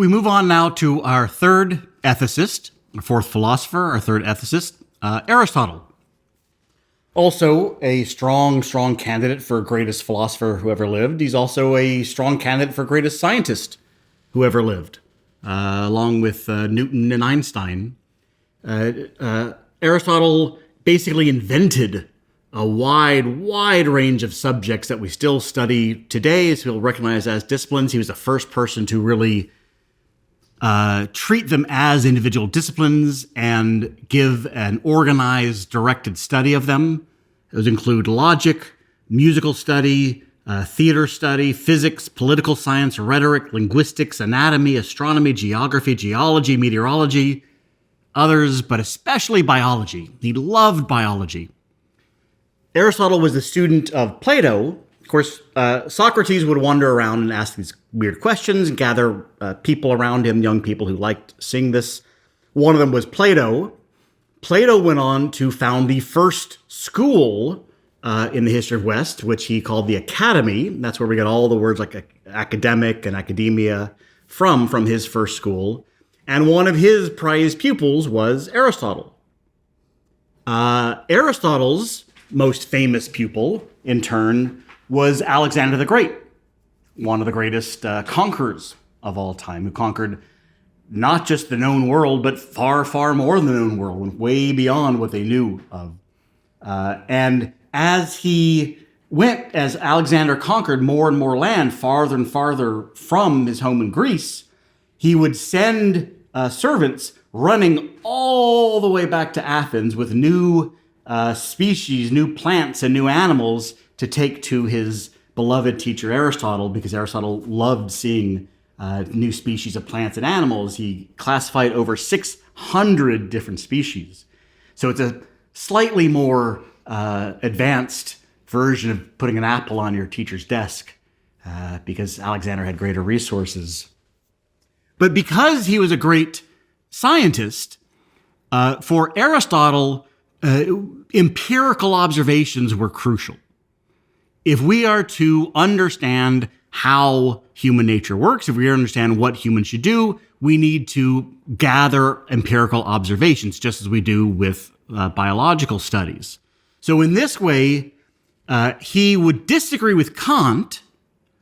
We move on now to our third ethicist, our fourth philosopher, our third ethicist, Aristotle. Also a strong candidate for greatest philosopher who ever lived. He's also a strong candidate for greatest scientist who ever lived, along with Newton and Einstein. Aristotle basically invented a wide range of subjects that we still study today, as we'll recognize as disciplines. He was the first person to really treat them as individual disciplines and give an organized, directed study of them. Those include logic, musical study, theater study, physics, political science, rhetoric, linguistics, anatomy, astronomy, geography, geology, meteorology, others, but especially biology. He loved biology. Aristotle was a student of Plato. Of course, Socrates would wander around and ask these weird questions and gather people around him, young people who liked seeing this. One of them was Plato. Plato went on to found the first school in the history of West, which he called the Academy. That's where we get all the words like academic and academia from his first school. And one of his prized pupils was Aristotle. Aristotle's most famous pupil, in turn, was Alexander the Great, one of the greatest conquerors of all time, who conquered not just the known world, but far more than the known world, went way beyond what they knew of. And as Alexander conquered more and more land, farther and farther from his home in Greece, he would send servants running all the way back to Athens with new species, new plants, and new animals to take to his beloved teacher Aristotle, because Aristotle loved seeing new species of plants and animals. He classified over 600 different species. So it's a slightly more advanced version of putting an apple on your teacher's desk, because Alexander had greater resources. But because he was a great scientist, for Aristotle, empirical observations were crucial. If we are to understand how human nature works, if we understand what humans should do, we need to gather empirical observations, just as we do with biological studies. So in this way, he would disagree with Kant,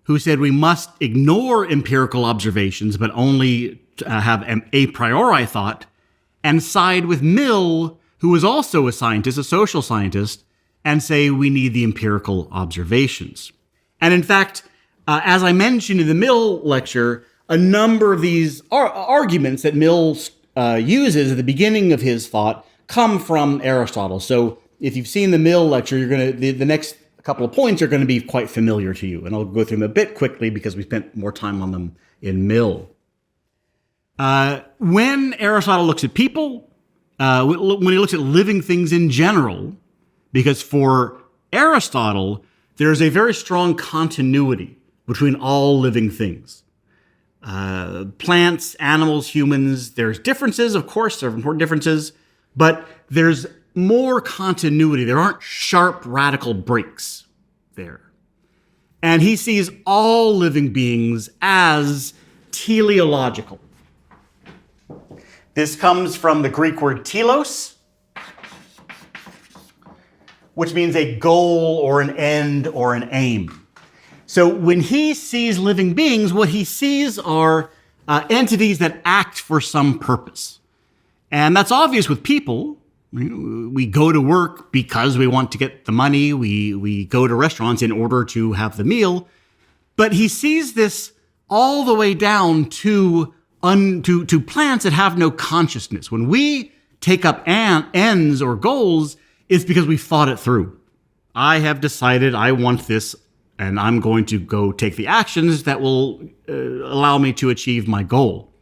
who said we must ignore empirical observations, but only have an a priori thought, and side with Mill, who was also a scientist, a social scientist, and say we need the empirical observations. And in fact, as I mentioned in the Mill lecture, a number of these arguments that Mill uses at the beginning of his thought come from Aristotle. So if you've seen the Mill lecture, the next couple of points are going to be quite familiar to you. And I'll go through them a bit quickly because we spent more time on them in Mill. When Aristotle looks at people, when he looks at living things in general, because for Aristotle, there's a very strong continuity between all living things. Plants, animals, humans, there's differences, of course, there are important differences, but there's more continuity. There aren't sharp, radical breaks there. And he sees all living beings as teleological. This comes from the Greek word telos, which means a goal or an end or an aim. So when he sees living beings, what he sees are entities that act for some purpose. And that's obvious with people. We go to work because we want to get the money. We go to restaurants in order to have the meal. But he sees this all the way down to plants that have no consciousness. When we take up ends or goals, it's because we thought it through. I have decided I want this, and I'm going to go take the actions that will allow me to achieve my goal.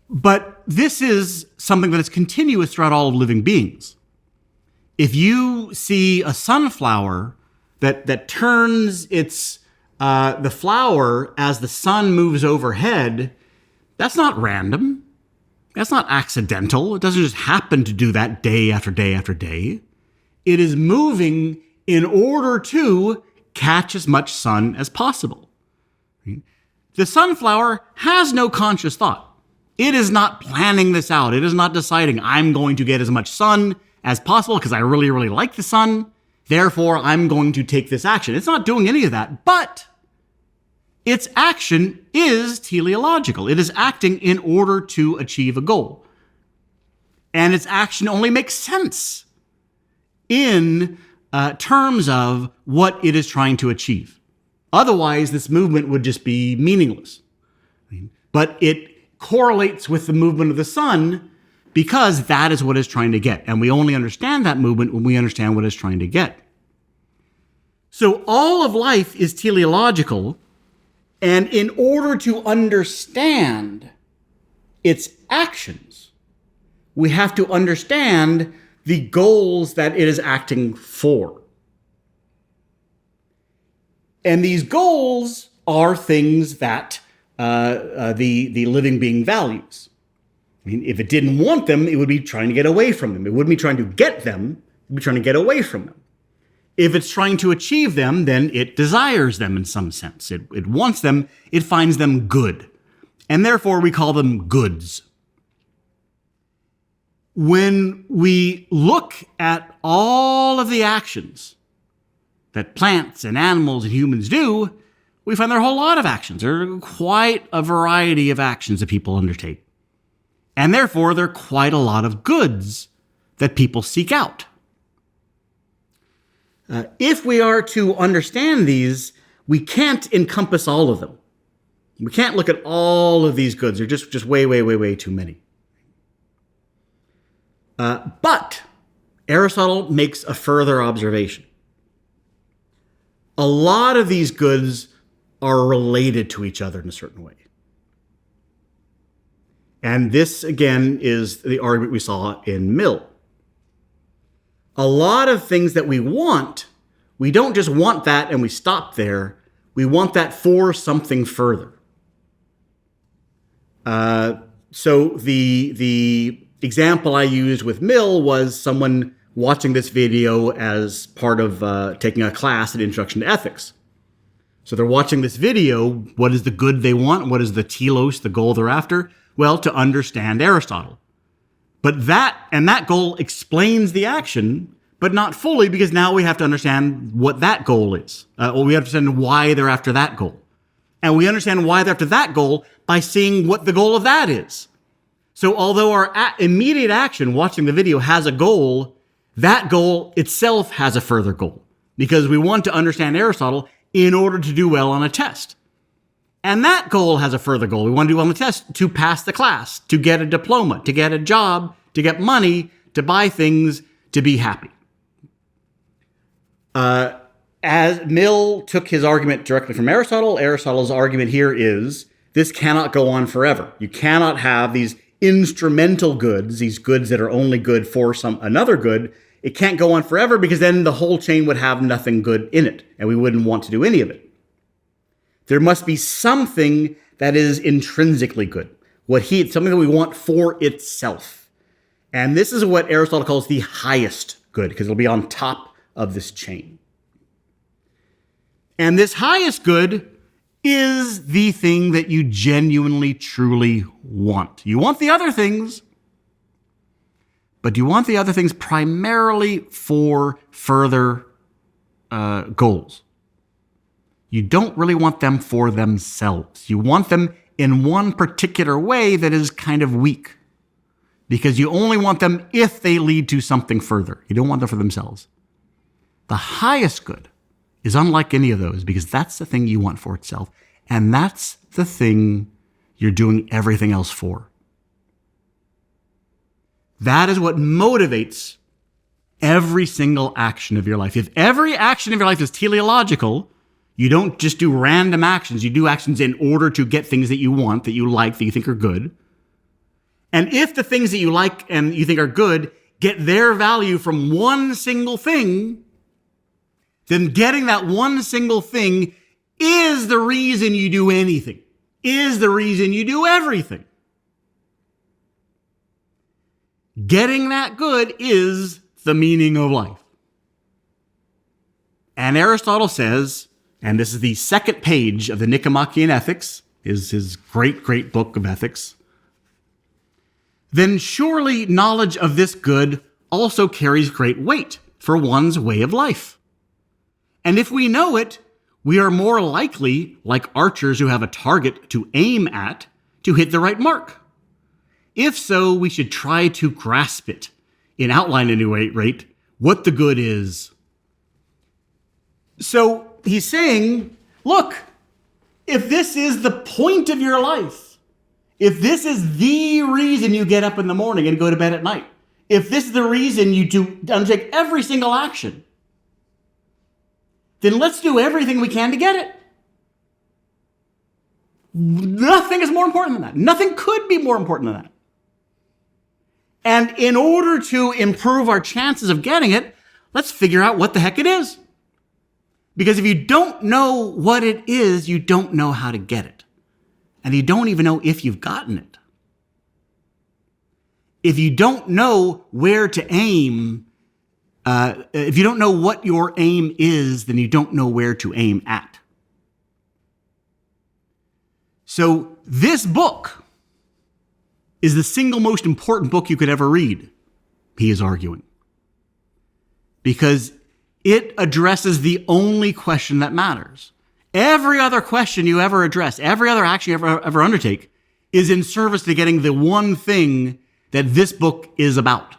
But this is something that is continuous throughout all of living beings. If you see a sunflower that turns the flower as the sun moves overhead, that's not random. That's not accidental. It doesn't just happen to do that day after day after day. It is moving in order to catch as much sun as possible. The sunflower has no conscious thought. It is not planning this out. It is not deciding, I'm going to get as much sun as possible because I really, really like the sun. Therefore, I'm going to take this action. It's not doing any of that, but its action is teleological. It is acting in order to achieve a goal. And its action only makes sense in terms of what it is trying to achieve. Otherwise, this movement would just be meaningless. But it correlates with the movement of the sun because that is what it's trying to get. And we only understand that movement when we understand what it's trying to get. So all of life is teleological. And in order to understand its actions, we have to understand the goals that it is acting for. And these goals are things that the living being values. I mean, if it didn't want them, it would be trying to get away from them. It wouldn't be trying to get them, it would be trying to get away from them. If it's trying to achieve them, then it desires them in some sense. It wants them, it finds them good. And therefore we call them goods. When we look at all of the actions that plants and animals and humans do, we find there are a whole lot of actions. There are quite a variety of actions that people undertake. And therefore, there are quite a lot of goods that people seek out. If we are to understand these, we can't encompass all of them. We can't look at all of these goods. They're just way, way, way, way too many. But Aristotle makes a further observation. A lot of these goods are related to each other in a certain way. And this, again, is the argument we saw in Mill. A lot of things that we want, we don't just want that and we stop there. We want that for something further. So the example I used with Mill was someone watching this video as part of taking a class in Introduction to Ethics. So they're watching this video. What is the good they want? What is the telos, the goal they're after? Well, to understand Aristotle. But that goal explains the action, but not fully, because now we have to understand what that goal is. Or we have to understand why they're after that goal. And we understand why they're after that goal by seeing what the goal of that is. So although our immediate action, watching the video, has a goal, that goal itself has a further goal. Because we want to understand Aristotle in order to do well on a test. And that goal has a further goal. We want to do well on the test to pass the class, to get a diploma, to get a job, to get money, to buy things, to be happy. As Mill took his argument directly from Aristotle, Aristotle's argument here is this cannot go on forever. You cannot have these instrumental goods, these goods that are only good for another good. It can't go on forever because then the whole chain would have nothing good in it, and we wouldn't want to do any of it. There must be something that is intrinsically good, something that we want for itself. And this is what Aristotle calls the highest good, because it'll be on top of this chain. And this highest good is the thing that you genuinely, truly want. You want the other things, but you want the other things primarily for further goals. You don't really want them for themselves. You want them in one particular way that is kind of weak, because you only want them if they lead to something further. You don't want them for themselves. The highest good is unlike any of those, because that's the thing you want for itself. And that's the thing you're doing everything else for. That is what motivates every single action of your life. If every action of your life is teleological, you don't just do random actions. You do actions in order to get things that you want, that you like, that you think are good. And if the things that you like and you think are good get their value from one single thing, then getting that one single thing is the reason you do anything, is the reason you do everything. Getting that good is the meaning of life. And Aristotle says, and this is the second page of the Nicomachean Ethics, is his great, great book of ethics, then surely knowledge of this good also carries great weight for one's way of life. And if we know it, we are more likely, like archers who have a target to aim at, to hit the right mark. If so, we should try to grasp it, in outline at any rate, what the good is. So he's saying, look, if this is the point of your life, if this is the reason you get up in the morning and go to bed at night, if this is the reason you undertake every single action, then let's do everything we can to get it. Nothing is more important than that. Nothing could be more important than that. And in order to improve our chances of getting it, let's figure out what the heck it is. Because if you don't know what it is, you don't know how to get it. And you don't even know if you've gotten it. If you don't know where to aim, if you don't know what your aim is, then you don't know where to aim at. So this book is the single most important book you could ever read, he is arguing. Because it addresses the only question that matters. Every other question you ever address, every other action you ever undertake, is in service to getting the one thing that this book is about.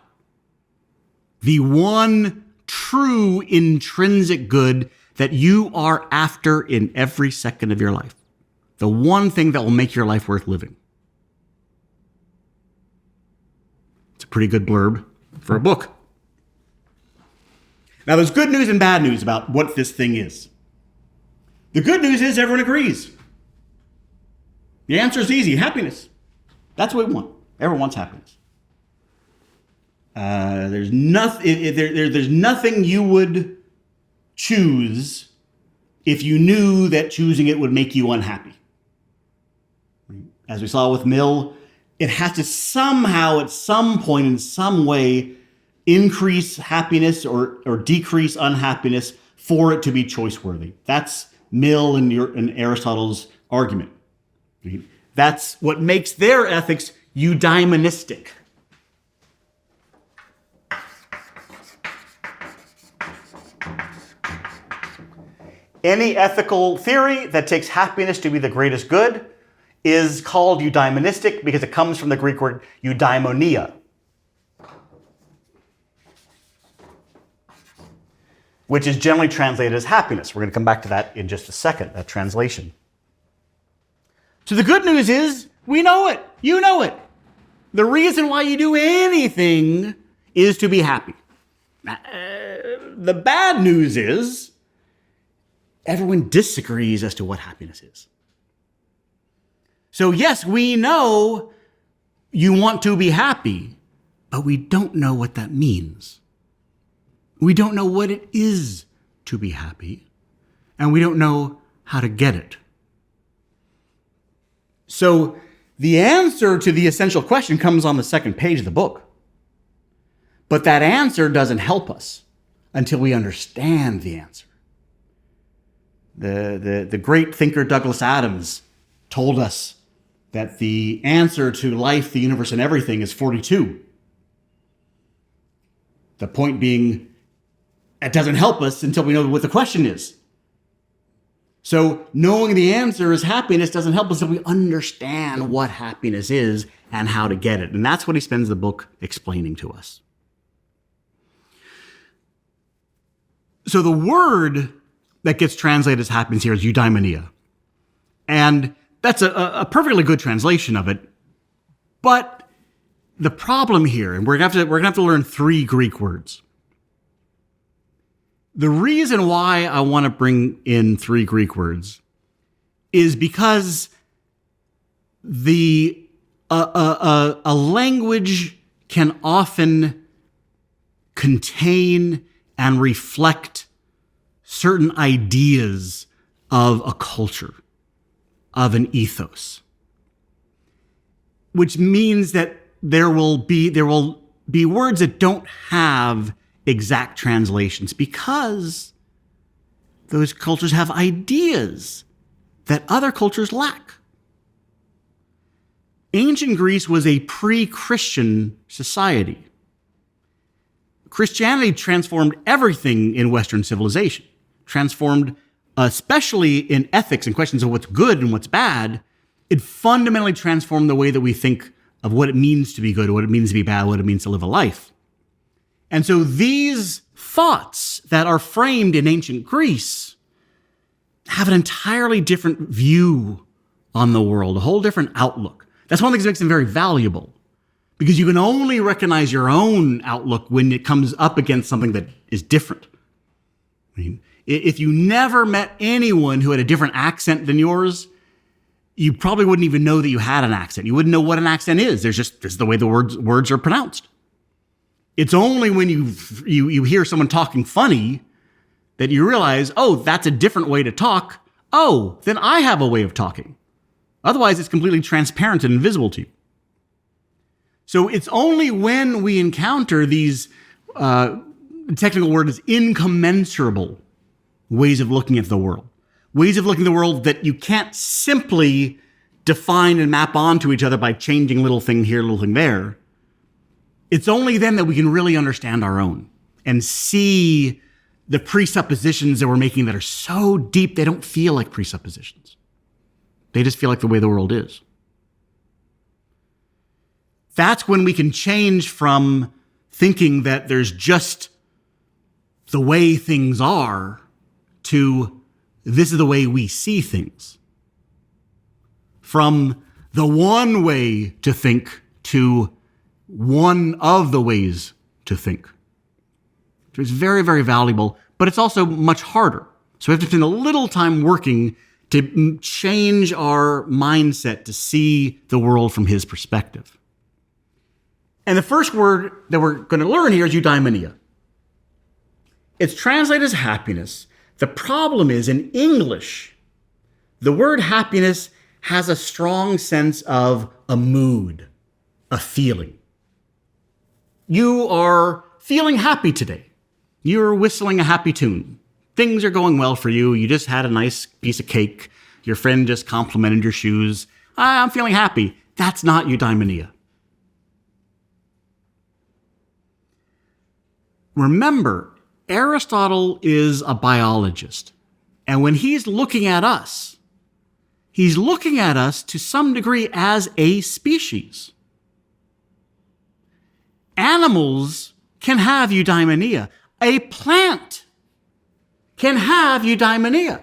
The one true intrinsic good that you are after in every second of your life. The one thing that will make your life worth living. It's a pretty good blurb for a book. Now, there's good news and bad news about what this thing is. The good news is everyone agrees. The answer is easy: happiness. That's what we want. Everyone wants happiness. There's nothing you would choose if you knew that choosing it would make you unhappy. As we saw with Mill, it has to somehow, at some point, in some way, increase happiness or decrease unhappiness for it to be choice-worthy. That's Mill and Aristotle's argument. Right? That's what makes their ethics eudaimonistic. Any ethical theory that takes happiness to be the greatest good is called eudaimonistic because it comes from the Greek word eudaimonia, which is generally translated as happiness. We're going to come back to that in just a second, that translation. So the good news is, we know it. You know it. The reason why you do anything is to be happy. The bad news is, everyone disagrees as to what happiness is. So yes, we know you want to be happy, but we don't know what that means. We don't know what it is to be happy, and we don't know how to get it. So the answer to the essential question comes on the second page of the book. But that answer doesn't help us until we understand the answer. The great thinker Douglas Adams told us that the answer to life, the universe, and everything is 42. The point being, it doesn't help us until we know what the question is. So knowing the answer is happiness doesn't help us until we understand what happiness is and how to get it. And that's what he spends the book explaining to us. So the word that gets translated as happiness here is eudaimonia. And that's a perfectly good translation of it. But the problem here, and we're gonna have to learn 3 Greek words. The reason why I want to bring in 3 Greek words is because a language can often contain and reflect certain ideas of a culture, of an ethos, which means that there will be words that don't have exact translations because those cultures have ideas that other cultures lack. Ancient Greece was a pre-Christian society. Christianity transformed everything in Western civilization, transformed especially in ethics and questions of what's good and what's bad. It fundamentally transformed the way that we think of what it means to be good, what it means to be bad, what it means to live a life. And so these thoughts that are framed in ancient Greece have an entirely different view on the world, a whole different outlook. That's one of the things that makes them very valuable, because you can only recognize your own outlook when it comes up against something that is different. I mean, if you never met anyone who had a different accent than yours, you probably wouldn't even know that you had an accent. You wouldn't know what an accent is. This is the way the words are pronounced. It's only when you hear someone talking funny that you realize, oh, that's a different way to talk. Oh, then I have a way of talking. Otherwise, it's completely transparent and invisible to you. So it's only when we encounter these, the technical word is incommensurable ways of looking at the world. Ways of looking at the world that you can't simply define and map onto each other by changing little thing here, little thing there. It's only then that we can really understand our own and see the presuppositions that we're making that are so deep they don't feel like presuppositions. They just feel like the way the world is. That's when we can change from thinking that there's just the way things are to this is the way we see things. From the one way to think to one of the ways to think. So it's very, very valuable, but it's also much harder. So we have to spend a little time working to change our mindset to see the world from his perspective. And the first word that we're going to learn here is eudaimonia. It's translated as happiness. The problem is in English, the word happiness has a strong sense of a mood, a feeling. You are feeling happy today. You're whistling a happy tune. Things are going well for you. You just had a nice piece of cake. Your friend just complimented your shoes. I'm feeling happy. That's not eudaimonia. Remember, Aristotle is a biologist. And when he's looking at us to some degree as a species. Animals can have eudaimonia. A plant can have eudaimonia.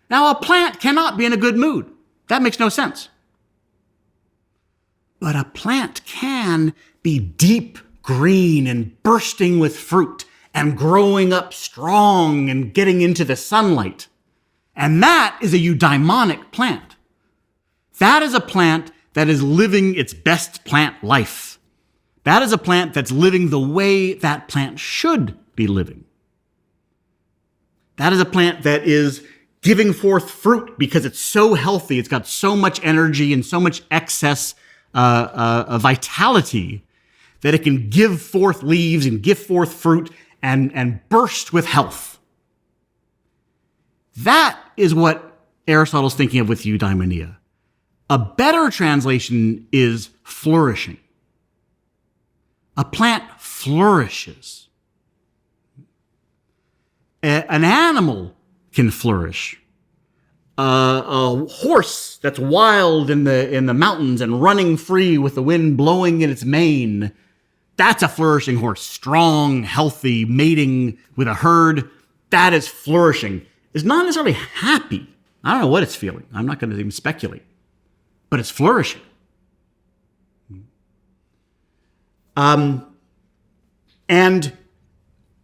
Now, a plant cannot be in a good mood. That makes no sense. But a plant can be deep green and bursting with fruit and growing up strong and getting into the sunlight. And that is a eudaimonic plant. That is a plant that is living its best plant life. That is a plant that's living the way that plant should be living. That is a plant that is giving forth fruit because it's so healthy. It's got so much energy and so much excess vitality that it can give forth leaves and give forth fruit and burst with health. That is what Aristotle's thinking of with eudaimonia. A better translation is flourishing. A plant flourishes. An animal can flourish. A horse that's wild in the mountains and running free with the wind blowing in its mane, that's a flourishing horse. Strong, healthy, mating with a herd, that is flourishing. It's not necessarily happy. I don't know what it's feeling. I'm not going to even speculate. But it's flourishing. And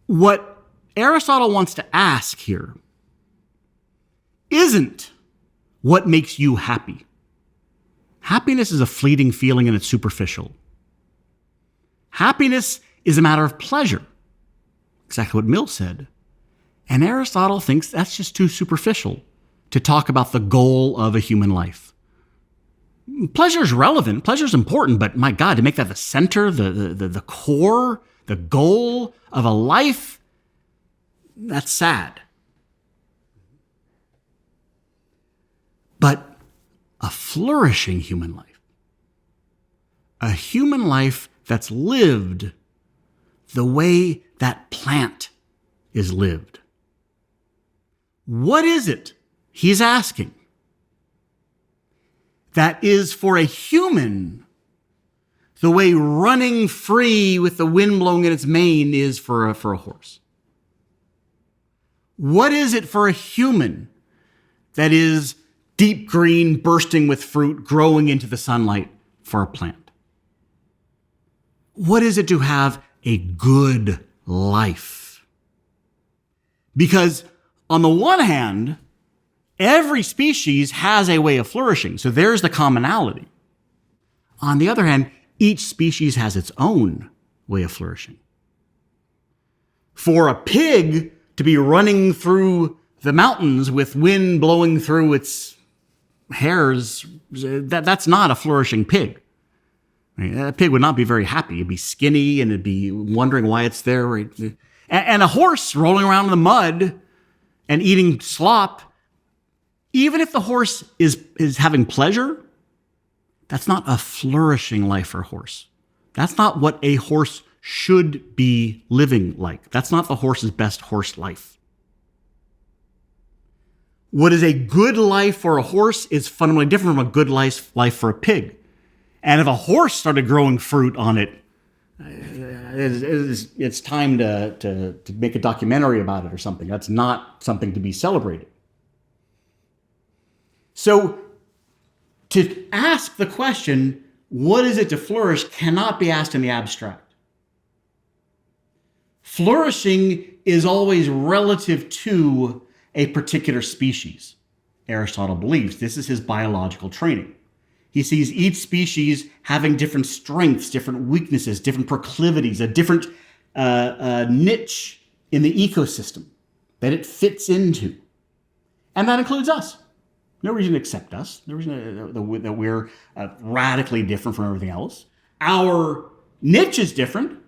what Aristotle wants to ask here isn't what makes you happy. Happiness is a fleeting feeling and it's superficial. Happiness is a matter of pleasure. Exactly what Mill said. And Aristotle thinks that's just too superficial to talk about the goal of a human life. Pleasure is relevant. Pleasure is important, but my God, to make that the center, the core, the goal of a life, that's sad. But a flourishing human life, a human life that's lived the way that plant is lived. What is it, he's asking, that is for a human the way running free with the wind blowing in its mane is for a horse? What is it for a human that is deep green, bursting with fruit, growing into the sunlight for a plant? What is it to have a good life? Because on the one hand, every species has a way of flourishing, so there's the commonality. On the other hand, each species has its own way of flourishing. For a pig to be running through the mountains with wind blowing through its hairs, that's not a flourishing pig. I mean, a pig would not be very happy. It'd be skinny and it'd be wondering why it's there. Right? And a horse rolling around in the mud and eating slop, even if the horse is having pleasure, that's not a flourishing life for a horse. That's not what a horse should be living like. That's not the horse's best horse life. What is a good life for a horse is fundamentally different from a good life for a pig. And if a horse started growing fruit on it, it's time to make a documentary about it or something. That's not something to be celebrated. So to ask the question, what is it to flourish, cannot be asked in the abstract. Flourishing is always relative to a particular species. Aristotle believes this is his biological training. He sees each species having different strengths, different weaknesses, different proclivities, a different niche in the ecosystem that it fits into. And that includes us. No reason to accept us. No reason that we're radically different from everything else. Our niche is different.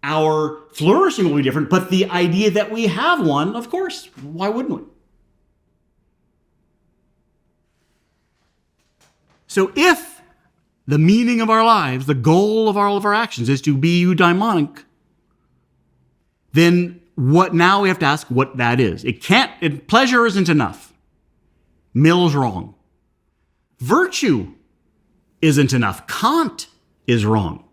Our flourishing will be different, but the idea that we have one, of course, why wouldn't we? So if the meaning of our lives, the goal of all of our actions is to be eudaimonic, then now we have to ask what that is. Pleasure isn't enough. Mill's wrong. Virtue isn't enough. Kant is wrong.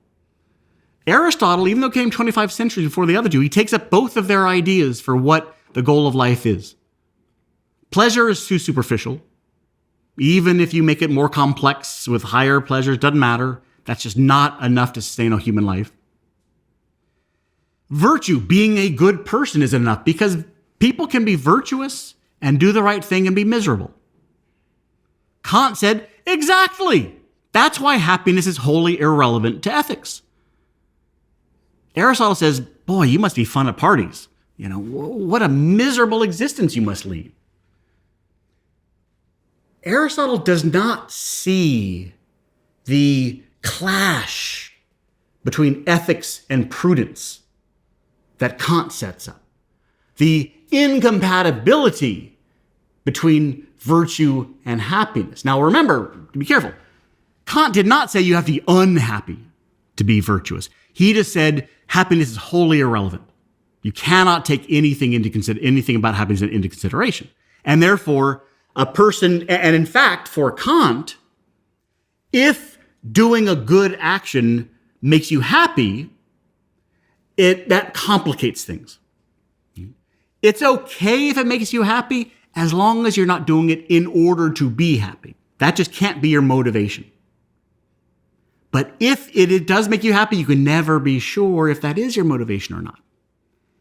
Aristotle, even though it came 25 centuries before the other two, he takes up both of their ideas for what the goal of life is. Pleasure is too superficial. Even if you make it more complex with higher pleasures, doesn't matter. That's just not enough to sustain a human life. Virtue, being a good person, isn't enough because people can be virtuous and do the right thing and be miserable. Kant said, exactly. That's why happiness is wholly irrelevant to ethics. Aristotle says, boy, you must be fun at parties. What a miserable existence you must lead. Aristotle does not see the clash between ethics and prudence that Kant sets up. The incompatibility between virtue and happiness. Now remember, be careful. Kant did not say you have to be unhappy to be virtuous. He just said happiness is wholly irrelevant. You cannot take anything about happiness into consideration. And therefore, a person, and in fact, for Kant, if doing a good action makes you happy, that complicates things. It's okay if it makes you happy as long as you're not doing it in order to be happy. That just can't be your motivation. But if it does make you happy, you can never be sure if that is your motivation or not.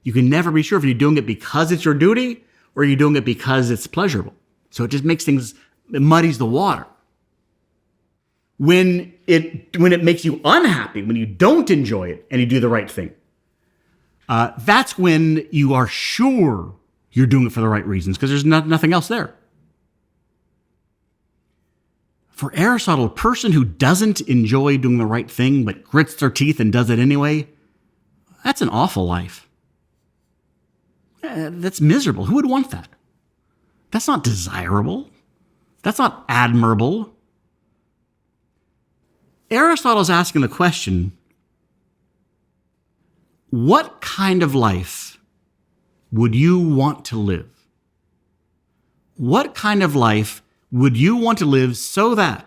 You can never be sure if you're doing it because it's your duty or you're doing it because it's pleasurable. So it just makes things, it muddies the water. When it makes you unhappy, when you don't enjoy it and you do the right thing, that's when you are sure you're doing it for the right reasons because there's nothing else there. For Aristotle, a person who doesn't enjoy doing the right thing but grits their teeth and does it anyway, that's an awful life. That's miserable. Who would want that? That's not desirable. That's not admirable. Aristotle's asking the question, what kind of life would you want to live? What kind of life would you want to live so that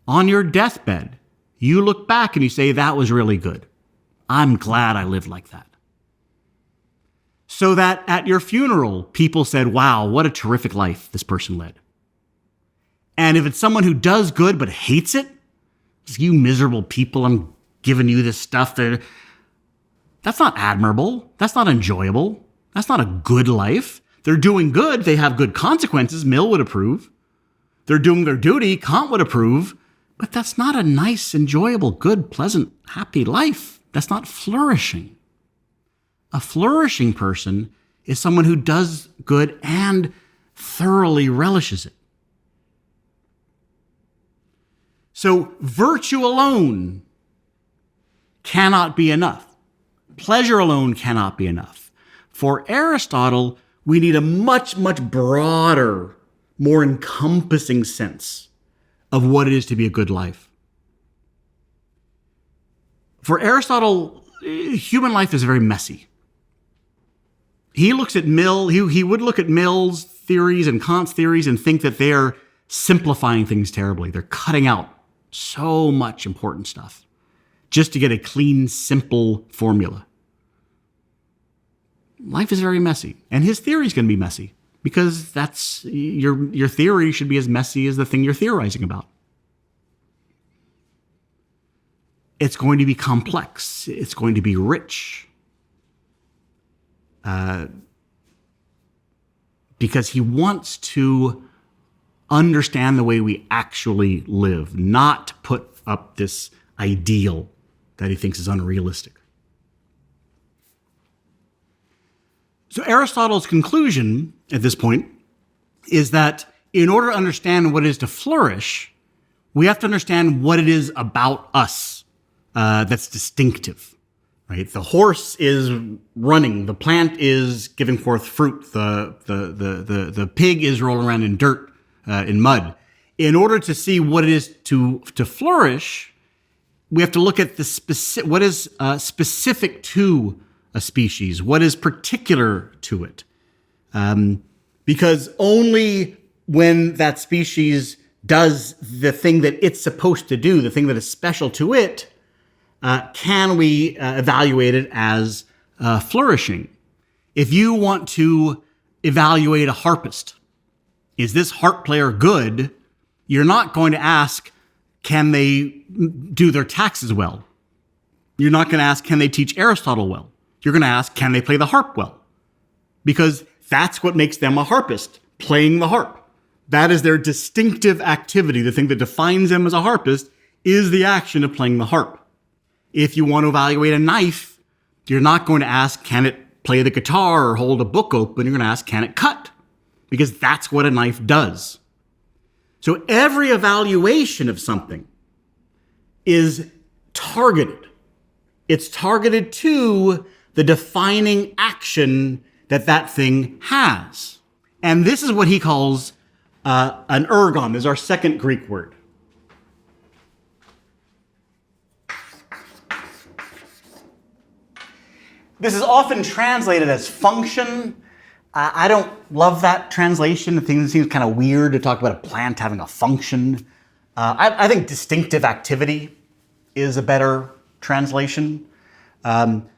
on your deathbed, you look back and you say, that was really good. I'm glad I lived like that. So that at your funeral, people said, wow, what a terrific life this person led. And if it's someone who does good but hates it, you miserable people, I'm giving you this stuff. That's not admirable. That's not enjoyable. That's not a good life. They're doing good. They have good consequences. Mill would approve. They're doing their duty. Kant would approve. But that's not a nice, enjoyable, good, pleasant, happy life. That's not flourishing. A flourishing person is someone who does good and thoroughly relishes it. So virtue alone cannot be enough. Pleasure alone cannot be enough. For Aristotle, we need a much, much broader, more encompassing sense of what it is to be a good life. For Aristotle, human life is very messy. He looks at Mill, he would look at Mill's theories and Kant's theories and think that they're simplifying things terribly. They're cutting out so much important stuff just to get a clean, simple formula. Life is very messy, and his theory is going to be messy because that's your theory should be as messy as the thing you're theorizing about. It's going to be complex. It's going to be rich. Because he wants to understand the way we actually live, not put up this ideal that he thinks is unrealistic. So Aristotle's conclusion at this point is that in order to understand what it is to flourish, we have to understand what it is about us that's distinctive. Right? The horse is running. The plant is giving forth fruit. The pig is rolling around in dirt, in mud. In order to see what it is to flourish, we have to look at the what is specific to a species, what is particular to it. Because only when that species does the thing that it's supposed to do, the thing that is special to it, can we evaluate it as flourishing? If you want to evaluate a harpist, is this harp player good? You're not going to ask, can they do their taxes well? You're not going to ask, can they teach Aristotle well? You're going to ask, can they play the harp well? Because that's what makes them a harpist, playing the harp. That is their distinctive activity. The thing that defines them as a harpist is the action of playing the harp. If you want to evaluate a knife, you're not going to ask, can it play the guitar or hold a book open? You're going to ask, can it cut? Because that's what a knife does. So every evaluation of something is targeted. It's targeted to the defining action that thing has. And this is what he calls an ergon. This is our second Greek word. This is often translated as function. I don't love that translation. I think it seems kind of weird to talk about a plant having a function. I think distinctive activity is a better translation.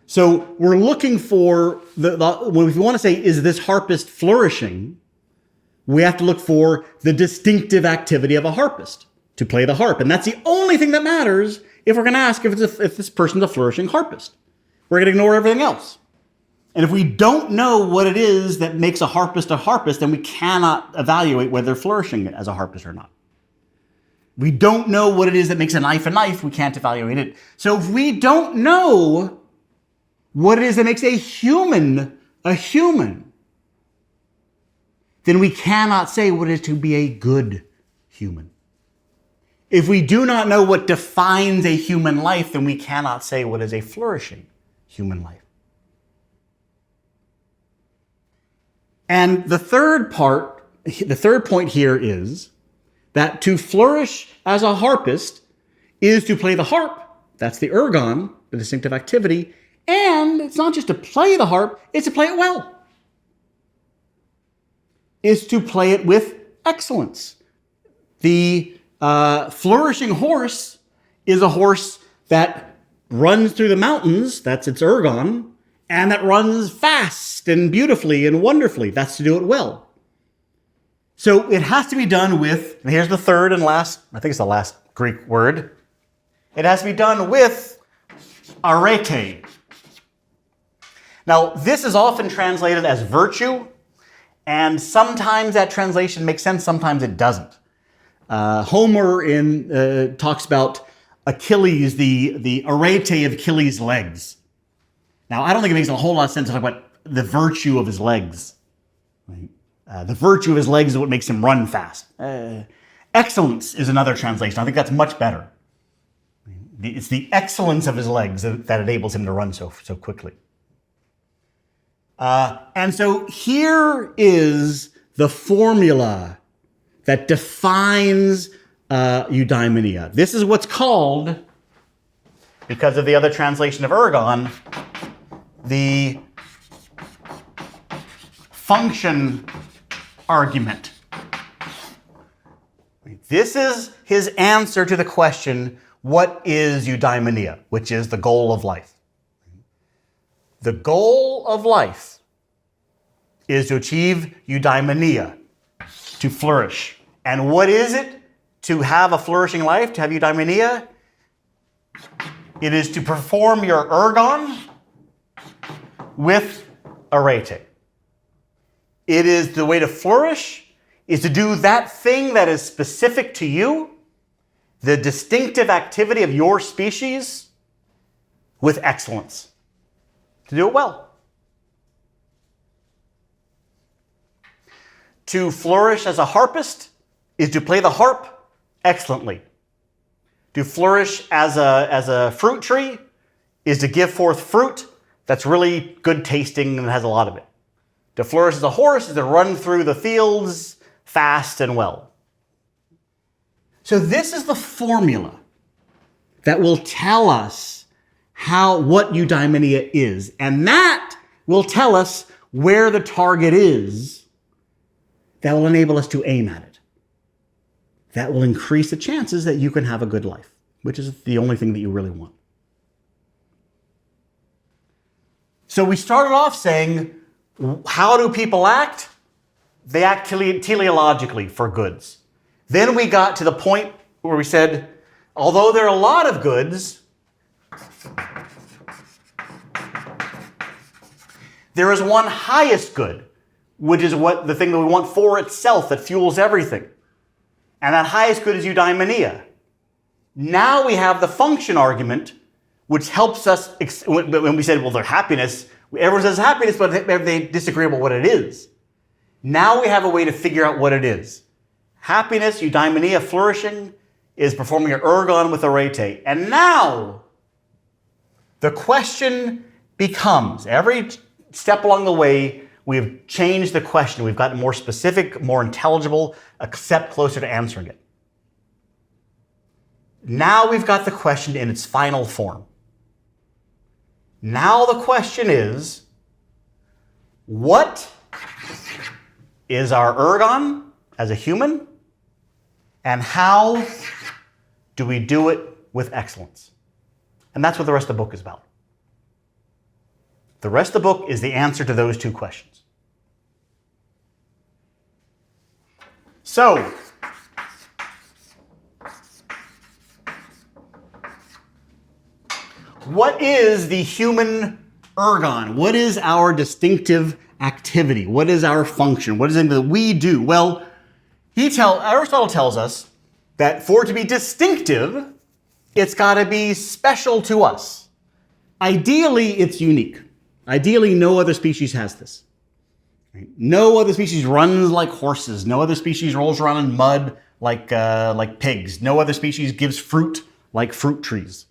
So we're looking for, when we want to say, is this harpist flourishing? We have to look for the distinctive activity of a harpist to play the harp. And that's the only thing that matters if we're going to ask if this person's a flourishing harpist. We're going to ignore everything else. And if we don't know what it is that makes a harpist, then we cannot evaluate whether they're flourishing as a harpist or not. We don't know what it is that makes a knife, we can't evaluate it. So if we don't know what it is that makes a human, then we cannot say what it is to be a good human. If we do not know what defines a human life, then we cannot say what is a flourishing human life. And the third point here is that to flourish as a harpist is to play the harp. That's the ergon, the distinctive activity. And it's not just to play the harp, it's to play it well. It's to play it with excellence. The flourishing horse is a horse that runs through the mountains, that's its ergon, and that runs fast and beautifully and wonderfully. That's to do it well. So it has to be done with, and here's the third and last, I think it's the last Greek word. It has to be done with arete. Now, this is often translated as virtue, and sometimes that translation makes sense, sometimes it doesn't. Homer talks about Achilles, the arete of Achilles' legs. Now, I don't think it makes a whole lot of sense to talk about the virtue of his legs. Right? The virtue of his legs is what makes him run fast. Excellence is another translation. I think that's much better. It's the excellence of his legs that enables him to run so quickly. And so here is the formula that defines eudaimonia. This is what's called, because of the other translation of ergon, the function argument. This is his answer to the question, what is eudaimonia, which is the goal of life. The goal of life is to achieve eudaimonia, to flourish. And what is it to have a flourishing life, to have eudaimonia? It is to perform your ergon with arete. It is the way to flourish is to do that thing that is specific to you, the distinctive activity of your species, with excellence. To do it well. To flourish as a harpist is to play the harp excellently. To flourish as a fruit tree is to give forth fruit that's really good tasting and has a lot of it. To flourish as a horse is to run through the fields fast and well. So this is the formula that will tell us what eudaimonia is. And that will tell us where the target is that will enable us to aim at it. That will increase the chances that you can have a good life, which is the only thing that you really want. So we started off saying, how do people act? They act teleologically for goods. Then we got to the point where we said, although there are a lot of goods, there is one highest good, which is the thing that we want for itself, that fuels everything. And that highest good is eudaimonia. Now we have the function argument, which helps us, when we said, well, their happiness, everyone says happiness, but they disagree about what it is. Now we have a way to figure out what it is. Happiness, eudaimonia, flourishing, is performing your ergon with arete. And now, the question becomes, every step along the way, we've changed the question. We've gotten more specific, more intelligible, a step closer to answering it. Now we've got the question in its final form. Now the question is, what is our ergon as a human? And how do we do it with excellence? And that's what the rest of the book is about. The rest of the book is the answer to those two questions. So, what is the human ergon? What is our distinctive activity? What is our function? What is it that we do? Well, Aristotle tells us that for it to be distinctive, it's got to be special to us. Ideally, it's unique. Ideally, no other species has this. Right? No other species runs like horses. No other species rolls around in mud like pigs. No other species gives fruit like fruit trees.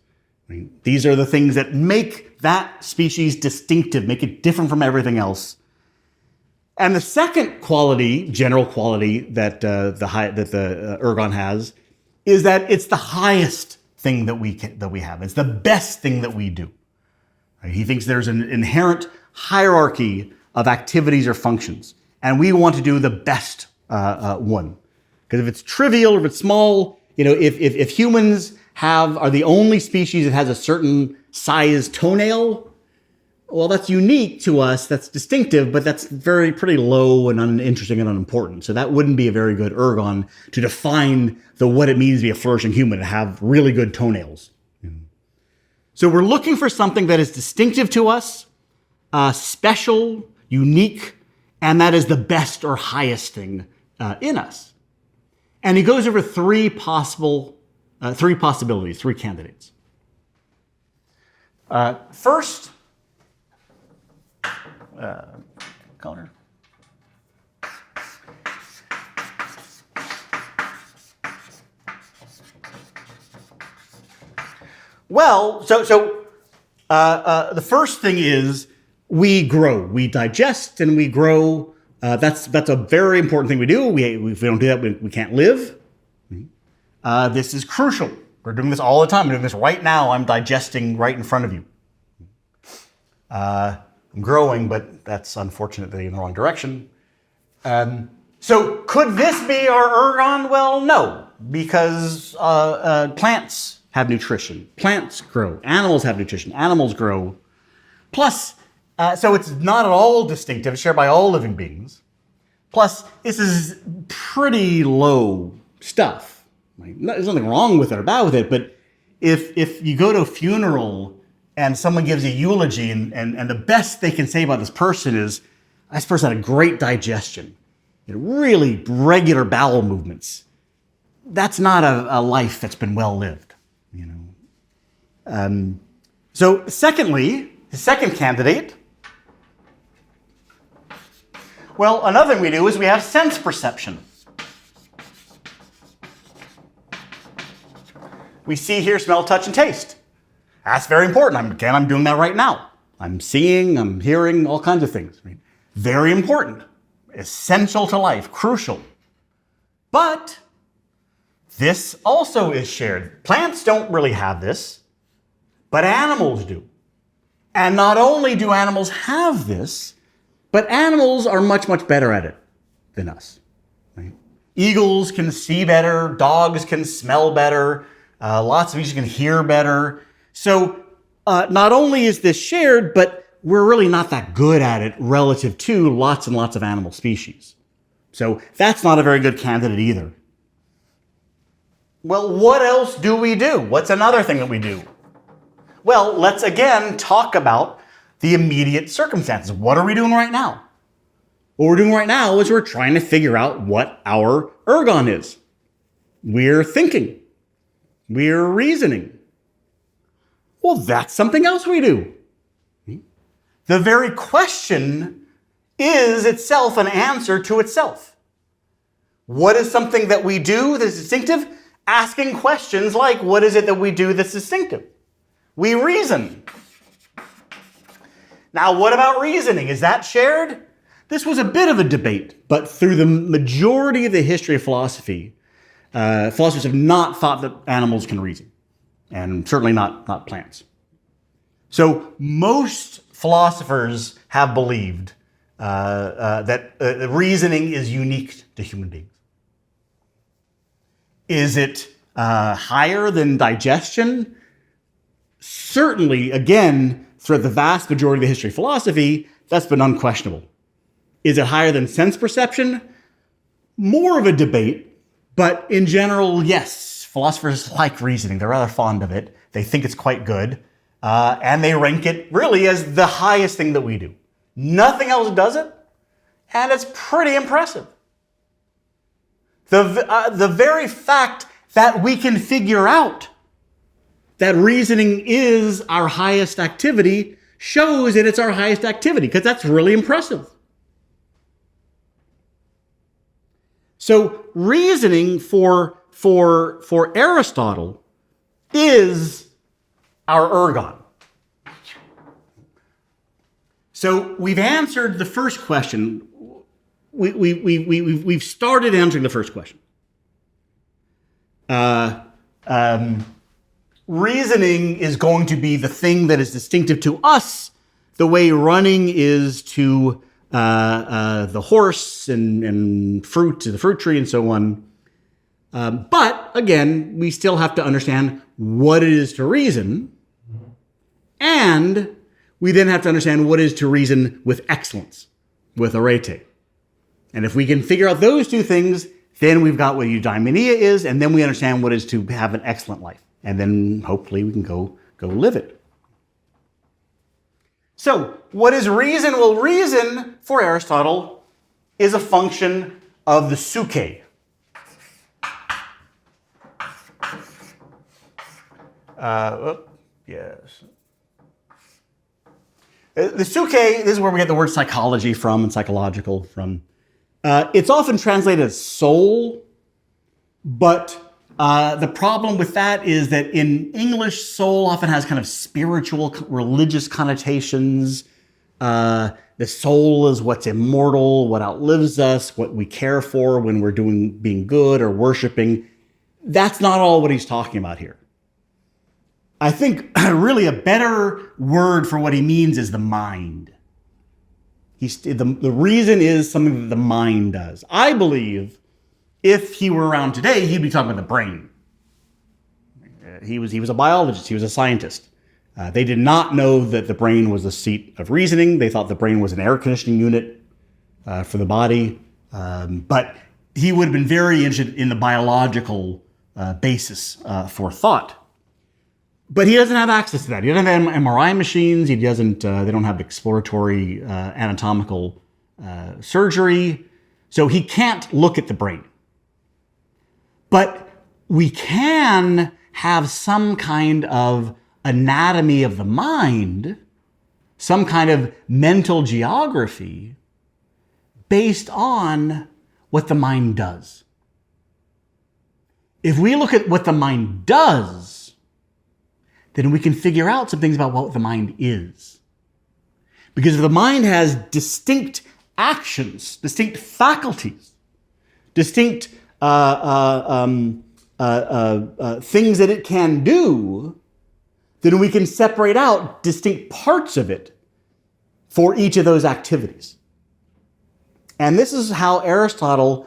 Right? These are the things that make that species distinctive, make it different from everything else. And the second quality, general quality that the ergon has, is that it's the highest thing that we have. It's the best thing that we do. Right? He thinks there's an inherent hierarchy of activities or functions, and we want to do the best one. Because if it's trivial or if it's small, if humans are the only species that has a certain size toenail, well, that's unique to us, that's distinctive, but that's pretty low and uninteresting and unimportant. So that wouldn't be a very good ergon to define what it means to be a flourishing human, to have really good toenails. So we're looking for something that is distinctive to us, special, unique, and that is the best or highest thing in us. And he goes over three possibilities, three candidates. First, color. Well, the first thing is we grow, we digest, and we grow. That's a very important thing we do. If we don't do that, we can't live. This is crucial. We're doing this all the time. I'm doing this right now. I'm digesting right in front of you. I'm growing, but that's unfortunately in the wrong direction. So could this be our ergon? Well, no, because plants have nutrition. Plants grow. Animals have nutrition. Animals grow. Plus, so it's not at all distinctive. It's shared by all living beings. Plus, this is pretty low stuff. There's nothing wrong with it or bad with it, but if you go to a funeral and someone gives a eulogy and the best they can say about this person is, this person had a great digestion, really regular bowel movements, that's not a life that's been well lived. So secondly, the second candidate, well, another thing we do is we have sense perception. We see, hear, smell, touch, and taste. That's very important. I'm doing that right now. I'm seeing, I'm hearing, all kinds of things. Very important, essential to life, crucial. But this also is shared. Plants don't really have this, but animals do. And not only do animals have this, but animals are much, much better at it than us. Right? Eagles can see better, dogs can smell better, lots of species can hear better. So not only is this shared, but we're really not that good at it relative to lots and lots of animal species. So that's not a very good candidate either. Well, what else do we do? What's another thing that we do? Well, let's again talk about the immediate circumstances. What are we doing right now? What we're doing right now is we're trying to figure out what our ergon is. We're thinking. We're reasoning. Well, that's something else we do. The very question is itself an answer to itself. What is something that we do that's distinctive? Asking questions like, what is it that we do that's distinctive? We reason. Now, what about reasoning? Is that shared? This was a bit of a debate, but through the majority of the history of philosophy, philosophers have not thought that animals can reason, and certainly not plants. So most philosophers have believed that reasoning is unique to human beings. Is it higher than digestion? Certainly, again, throughout the vast majority of the history of philosophy, that's been unquestionable. Is it higher than sense perception? More of a debate, but in general, yes. Philosophers like reasoning. They're rather fond of it. They think it's quite good. And they rank it really as the highest thing that we do. Nothing else does it, and it's pretty impressive. The very fact that we can figure out that reasoning is our highest activity shows that it's our highest activity, because that's really impressive. So reasoning for Aristotle is our ergon. So we've answered the first question. We've started answering the first question. reasoning is going to be the thing that is distinctive to us, the way running is to the horse and fruit to the fruit tree and so on. But again, we still have to understand what it is to reason, and we then have to understand what it is to reason with excellence, with arete. And if we can figure out those two things, then we've got what eudaimonia is, and then we understand what it is to have an excellent life. And then hopefully we can go live it. So, what is reason? Well, reason, for Aristotle, is a function of the psyche. Yes. The psyche, this is where we get the word psychology from and psychological from. It's often translated as soul, but the problem with that is that in English, soul often has kind of spiritual, religious connotations. The soul is what's immortal, what outlives us, what we care for when we're being good or worshiping. That's not all what he's talking about here. I think really a better word for what he means is the mind. The reason is something that the mind does. I believe if he were around today, he'd be talking about the brain. He was a biologist. He was a scientist. They did not know that the brain was the seat of reasoning. They thought the brain was an air conditioning unit for the body. But he would have been very interested in the biological basis for thought. But he doesn't have access to that. He doesn't have MRI machines. He doesn't. They don't have exploratory anatomical surgery, so he can't look at the brain. But we can have some kind of anatomy of the mind, some kind of mental geography based on what the mind does. If we look at what the mind does, then we can figure out some things about what the mind is. Because if the mind has distinct actions, distinct faculties, distinct things that it can do, then we can separate out distinct parts of it for each of those activities. And this is how Aristotle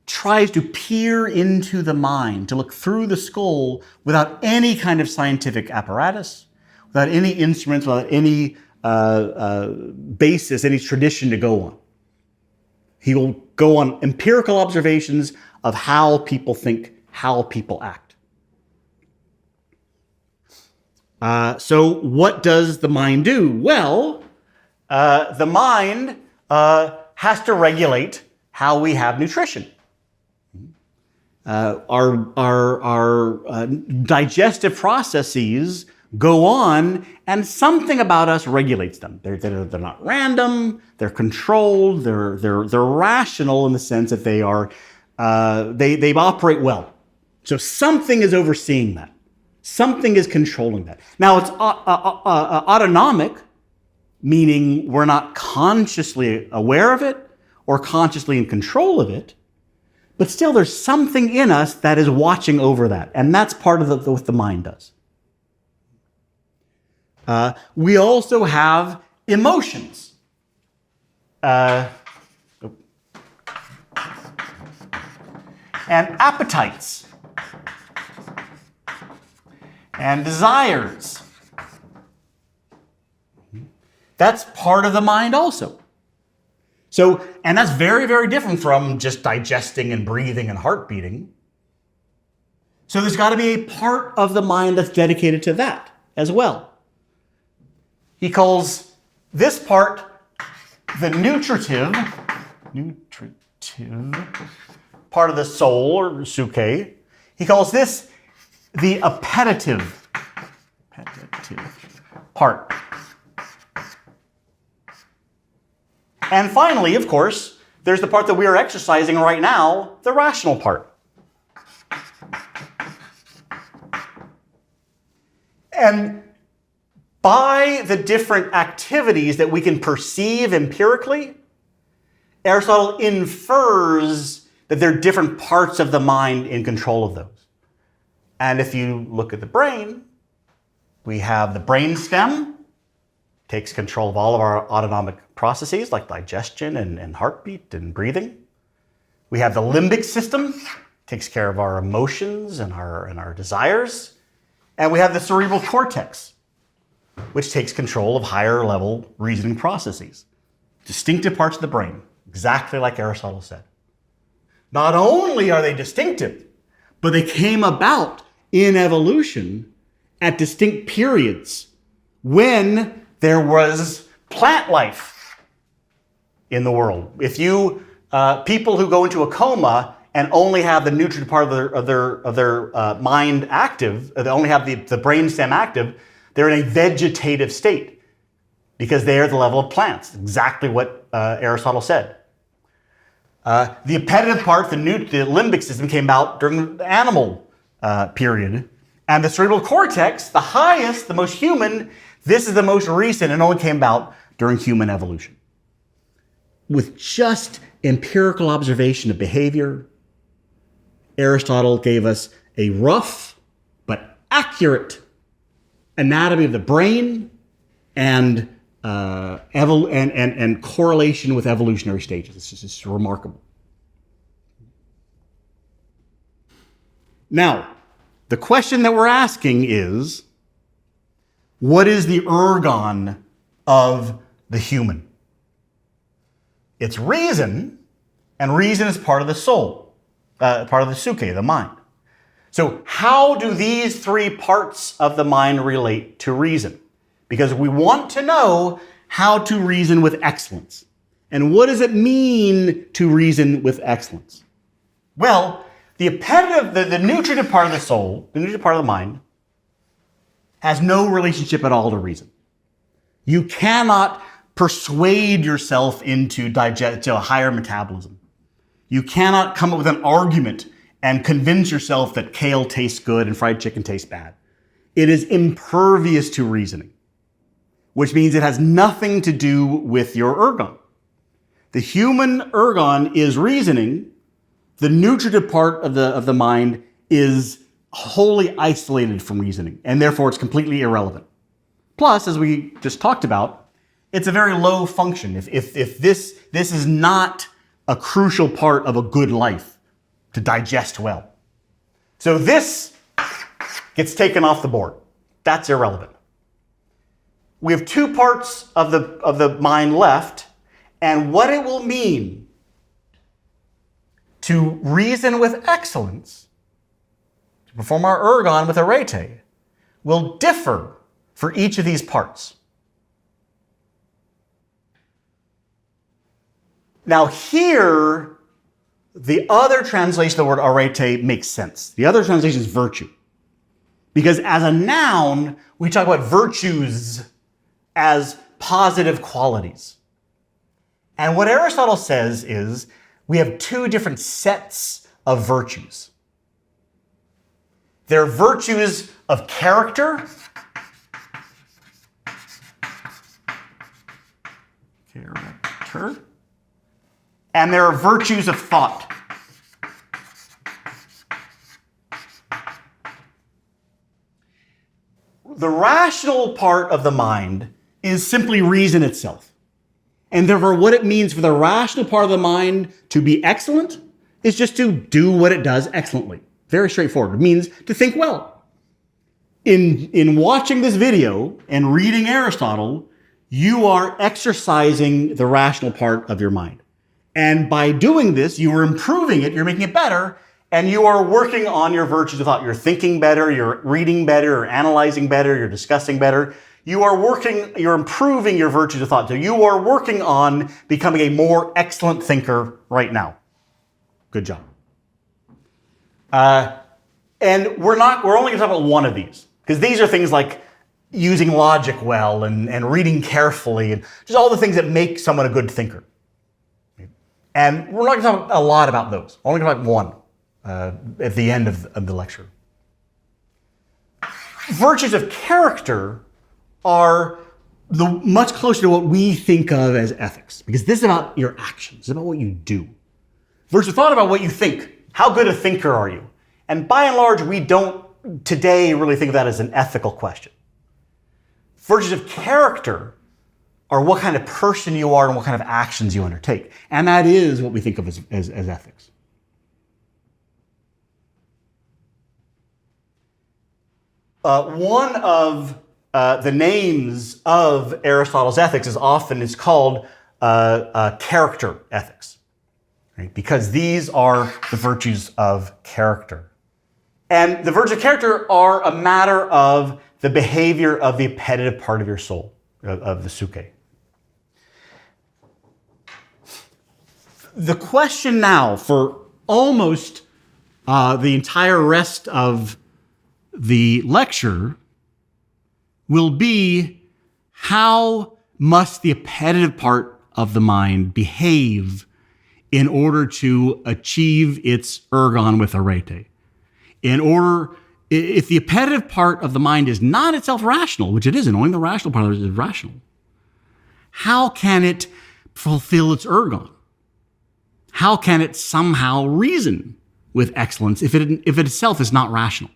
tries to peer into the mind, to look through the skull without any kind of scientific apparatus, without any instruments, without any basis, any tradition to go on. He will go on empirical observations of how people think, how people act. So what does the mind do? Well, the mind has to regulate how we have nutrition. Our digestive processes go on, and something about us regulates them. They're not random. They're controlled. They're rational in the sense that they operate well. So something is overseeing that. Something is controlling that. Now it's autonomic, meaning we're not consciously aware of it or consciously in control of it. But still, there's something in us that is watching over that. And that's part of what the mind does. We also have emotions. And appetites. And desires. That's part of the mind also. So, and that's very, very different from just digesting and breathing and heart beating. So there's got to be a part of the mind that's dedicated to that as well. He calls this part the nutritive part of the soul or psyche. He calls this the appetitive part. And finally, of course, there's the part that we are exercising right now, the rational part. And by the different activities that we can perceive empirically, Aristotle infers that there are different parts of the mind in control of those. And if you look at the brain, we have the brain stem, takes control of all of our autonomic processes like digestion and heartbeat and breathing. We have the limbic system, takes care of our emotions and our desires. And we have the cerebral cortex, which takes control of higher level reasoning processes. Distinctive parts of the brain, exactly like Aristotle said. Not only are they distinctive, but they came about in evolution at distinct periods when there was plant life in the world. If you people who go into a coma and only have the nutrient part of their mind active, they only have the brainstem active, they're in a vegetative state because they are at the level of plants. Exactly what Aristotle said. The appetitive part, the limbic system, came out during the animal period. And the cerebral cortex, the highest, the most human, this is the most recent and only came about during human evolution. With just empirical observation of behavior, Aristotle gave us a rough but accurate anatomy of the brain and correlation with evolutionary stages. It's just remarkable. Now, the question that we're asking is, what is the ergon of the human? It's reason, and reason is part of the soul, part of the psyche, the mind. So how do these three parts of the mind relate to reason? Because we want to know how to reason with excellence. And what does it mean to reason with excellence? Well, the appetitive, the nutritive part of the soul, the nutritive part of the mind, has no relationship at all to reason. You cannot persuade yourself into a higher metabolism. You cannot come up with an argument and convince yourself that kale tastes good and fried chicken tastes bad. It is impervious to reasoning, which means it has nothing to do with your ergon. The human ergon is reasoning. The nutritive part of the mind is wholly isolated from reasoning, and therefore it's completely irrelevant. Plus, as we just talked about, it's a very low function. If this is not a crucial part of a good life to digest well. So this gets taken off the board. That's irrelevant. We have two parts of the mind left, and what it will mean to reason with excellence, to perform our ergon with arete, will differ for each of these parts. Now here, the other translation of the word arete makes sense. The other translation is virtue. Because as a noun, we talk about virtues as positive qualities. And what Aristotle says is we have two different sets of virtues. There are virtues of character. And there are virtues of thought. The rational part of the mind is simply reason itself. And therefore, what it means for the rational part of the mind to be excellent is just to do what it does excellently. Very straightforward. It means to think well. In watching this video and reading Aristotle, you are exercising the rational part of your mind. And by doing this, you are improving it, you're making it better, and you are working on your virtues of thought. You're thinking better, you're reading better, you're analyzing better, you're discussing better. You're improving your virtues of thought. So you are working on becoming a more excellent thinker right now. Good job. And we're only going to talk about one of these, because these are things like using logic well and reading carefully and just all the things that make someone a good thinker. And we're not going to talk a lot about those. We're only going to talk one at the end of the lecture. Virtues of character are much closer to what we think of as ethics, because this is about your actions. It's about what you do. Virtues of thought about what you think. How good a thinker are you? And by and large, we don't today really think of that as an ethical question. Virtues of character are what kind of person you are and what kind of actions you undertake. And that is what we think of as ethics. One of the names of Aristotle's ethics is called character ethics, right? Because these are the virtues of character. And the virtues of character are a matter of the behavior of the appetitive part of your soul, of the psyche. The question now for almost the entire rest of the lecture will be, how must the appetitive part of the mind behave in order to achieve its ergon with arete? If the appetitive part of the mind is not itself rational, which it isn't, only the rational part of it is rational, how can it fulfill its ergon? How can it somehow reason with excellence if it itself is not rational?